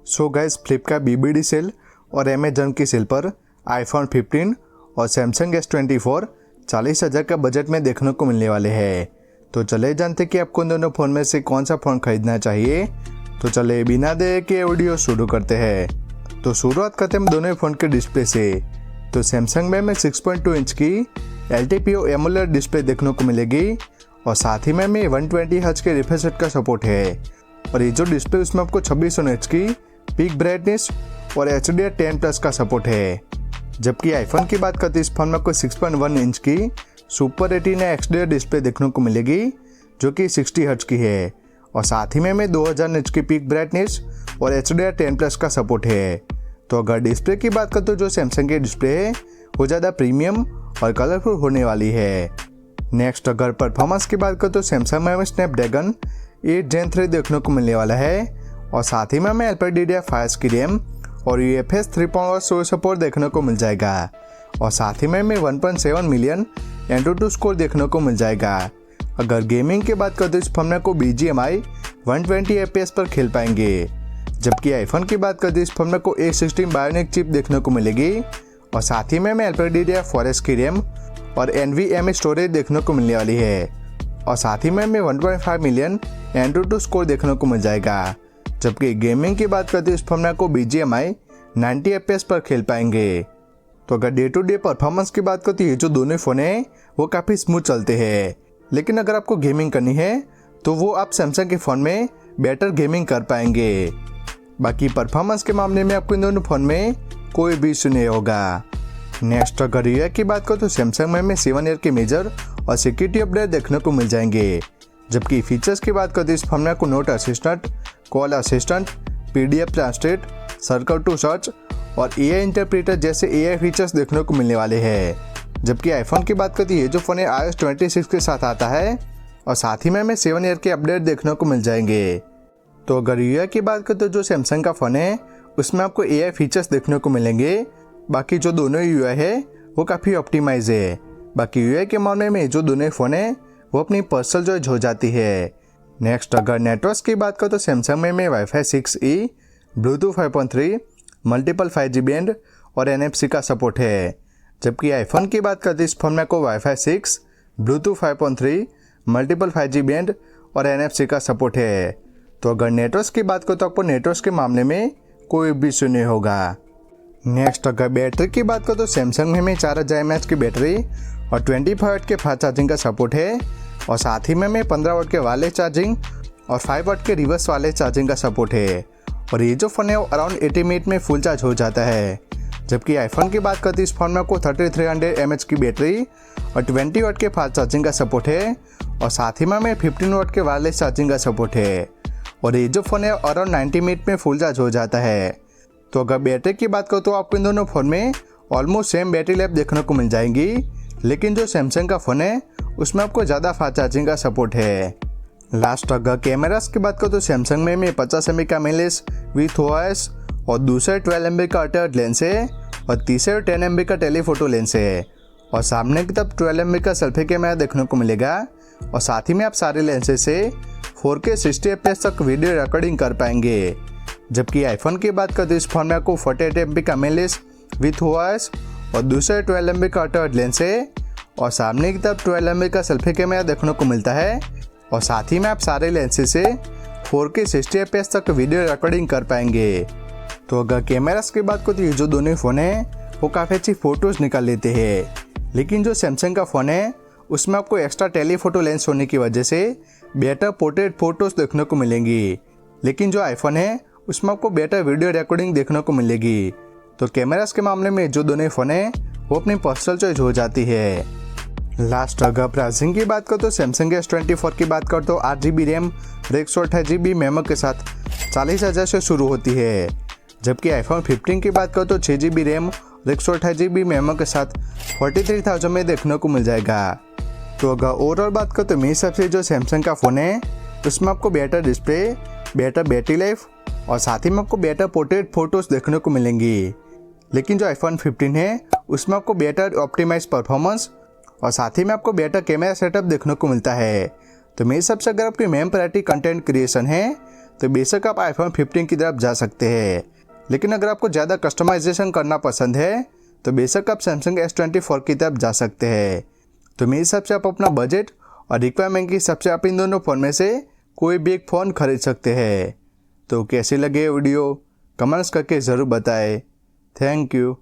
सो guys, Flipkart BBD sale और Amazon की sale पर आईफोन 15 और सैमसंग S24 40,000 का बजट में देखने को मिलने वाले हैं। तो चले जानते कि आपको इन दोनों फ़ोन में से कौन सा फ़ोन खरीदना चाहिए। तो चले बिना देर के वीडियो शुरू करते हैं। तो शुरुआत करते हैं दोनों फ़ोन के डिस्प्ले से। तो सैमसंग में 6.2 इंच की LTPO एमोलेड डिस्प्ले देखने को मिलेगी और साथ ही में 120 हर्ट्ज के रिफ्रेश रेट का सपोर्ट है। और ये जो डिस्प्ले उसमें आपको 2600 निट्स की पीक ब्राइटनेस और HDR10+ का सपोर्ट है। जबकि आईफोन की बात करते हैं, इस फोन में आपको 6.1 इंच की सुपर रेटिना XDR डिस्प्ले देखने को मिलेगी जो कि 60 हर्ट्ज की है और साथ ही में 2000 निट्स की पीक ब्राइटनेस और HDR10+ का सपोर्ट है। तो अगर डिस्प्ले की बात करते हो, जो सैमसंग की डिस्प्ले है वो ज़्यादा प्रीमियम और कलरफुल होने वाली है। नेक्स्ट अगर परफॉर्मेंस की बात करते तो सैमसंग में स्नैपड्रैगन 8 Gen 3 देखने को मिलने वाला है और साथ ही में LPDDR5 की रैम और UFS 3.1 सपोर्ट देखने को मिल जाएगा और साथ ही में 1.7 मिलियन Antutu स्कोर देखने को मिल जाएगा। अगर गेमिंग की बात करते इस फोन में को BGMI 120 FPS पर खेल पाएंगे। जबकि आईफोन की बात करते इस फोन में को A16 बायोनिक चिप देखने को मिलेगी और साथ ही में LPDDR4S की रैम और NVMe स्टोरेज देखने को मिलने वाली है और साथ ही में 1.5 मिलियन Antutu स्कोर देखने को मिल जाएगा। जबकि गेमिंग की बात करते हैं, इस फोन में आपको BGMI 90 FPS पर खेल पाएंगे। तो अगर डे टू डे परफॉर्मेंस की बात करते हैं, ये जो दोनों फ़ोन हैं वो काफ़ी स्मूथ चलते हैं। लेकिन अगर आपको गेमिंग करनी है तो वो आप सैमसंग के फ़ोन में बेटर गेमिंग कर पाएंगे। बाकी परफॉर्मेंस के मामले में आपको इन दोनों फ़ोन में कोई भी इशू नहीं होगा। नेक्स्ट अगर रियर की बात करो तो सैमसंग में 7 ईयर के मेजर और सिक्योरिटी अपडेट देखने को मिल जाएंगे। जबकि फीचर्स की बात करते हैं, इस फोन में आपको note assistant, call assistant, PDF translate, circle to search और AI इंटरप्रेटर जैसे AI फीचर्स देखने को मिलने वाले हैं। जबकि आईफोन की बात करते हैं, ये जो फ़ोन है iOS 26 के साथ आता है और साथ ही में 7 ईयर के अपडेट देखने को मिल जाएंगे। तो अगर UI की बात करते हैं, जो सैमसंग का फ़ोन है उसमें आपको AI फीचर्स देखने को मिलेंगे। बाकी जो दोनों UI है वो काफ़ी ऑप्टिमाइज है। बाकी UI के मामले में जो दोनों फ़ोन है वो अपनी पर्सनल चॉइस हो जाती है। नेक्स्ट अगर नेटवर्क की बात करो तो सैमसंग में Wi-Fi 6E, Bluetooth 5.3, multiple 5G band और NFC का सपोर्ट है। जबकि आईफोन की बात करते हैं, इस फोन में आपको Wi-Fi 6, Bluetooth 5.3, multiple 5G band और NFC का सपोर्ट है। तो अगर नेटवर्क की बात करो तो आपको नेटवर्क के मामले में कोई भी इशू नहीं होगा। नेक्स्ट अगर बैटरी की बात करो तो सैमसंग में 4000 mAh की बैटरी और 25 वाट के फास्ट चार्जिंग का सपोर्ट है और साथ ही में 15 वाट के वायरलेस चार्जिंग और 5 वाट के रिवर्स वायरलेस चार्जिंग का सपोर्ट है। और ये जो फ़ोन है वो अराउंड 80 मिनट में फुल चार्ज हो जाता है। जबकि आईफोन की बात करते हैं, इस फोन में आपको 3300 mAh की बैटरी और 20 वाट के फास्ट चार्जिंग का सपोर्ट है और साथ ही में 15 वाट के वायरलेस चार्जिंग का सपोर्ट है। और ये जो फ़ोन है अराउंड 90 मिनट में फुल चार्ज हो जाता है। तो अगर बैटरी की बात करो तो आपको इन दोनों फ़ोन में ऑलमोस्ट सेम बैटरी लाइफ देखने को मिल जाएंगी। लेकिन जो सैमसंग का फ़ोन है उसमें आपको ज़्यादा फास्ट चार्जिंग का सपोर्ट है। लास्ट अगर कैमरास की बात करो तो सैमसंग में 50 MP का मेन लेंस विथ OIS और दूसरे 12 MP का अल्ट्रा लेंस है और तीसरे 10 MP का टेलीफोटो लेंस है और सामने की तरफ 12 MP का सेल्फी कैमरा देखने को मिलेगा और साथ ही में आप सारे लेंसेज से 4K 60 FPS तक वीडियो रिकॉर्डिंग कर पाएंगे। जबकि आईफोन की बात करते हैं, इस फोन में आपको 48 MP का मेन लेंस विथ OIS और दूसरे 12 MP का अल्ट्रा लेंस है और सामने की तरफ 12 MP का सेल्फी कैमरा देखने को मिलता है और साथ ही में आप सारे लेंसेज से 4K 60 FPS तक वीडियो रिकॉर्डिंग कर पाएंगे। तो अगर कैमरास की बात करते हैं, जो दोनों फ़ोन हैं वो काफ़ी अच्छी फ़ोटोज़ निकाल लेते हैं। लेकिन जो सैमसंग का फ़ोन है उसमें आपको एक्स्ट्रा टेलीफोटो लेंस होने की वजह से बेटर पोर्ट्रेट फ़ोटोज़ देखने को मिलेंगी। लेकिन जो आईफोन है उसमें आपको बेटर वीडियो रिकॉर्डिंग देखने को मिलेगी। तो कैमरास के मामले में जो दोनों फ़ोन हैं वो अपनी पर्सनल चॉइस हो जाती है। लास्ट अगर प्राइसिंग की बात करो तो सैमसंग S24 की बात करो तो 8GB रैम और 128GB मेमो के साथ 40,000 से शुरू होती है। जबकि आईफोन 15 की बात करो तो 6GB रैम और 128GB मेमो के साथ 43,000 में देखने को मिल जाएगा। तो अगर ओवरऑल बात करो तो मेरे हिसाब से जो सैमसंग का फ़ोन है उसमें आपको better display, better battery life और साथ ही में आपको बेटर पोर्ट्रेट फ़ोटोज़ देखने को मिलेंगी। लेकिन जो आईफोन 15 है उसमें आपको बेटर ऑप्टिमाइज परफॉर्मेंस और साथ ही में आपको बेटर कैमरा सेटअप देखने को मिलता है। तो मेरे हिसाब से अगर आपकी मेन प्रायोरिटी कंटेंट क्रिएशन है तो बेशक आप आईफोन 15 की तरफ जा सकते हैं। लेकिन अगर आपको ज़्यादा कस्टमाइजेशन करना पसंद है तो बेशक आप सैमसंग S24 की तरफ जा सकते हैं। तो मेरे हिसाब से आप अपना बजट और रिक्वायरमेंट के हिसाब से आप इन दोनों फ़ोन में से कोई भी एक फ़ोन खरीद सकते हैं। तो कैसे लगे वीडियो कमेंट्स करके ज़रूर बताएं। Thank you.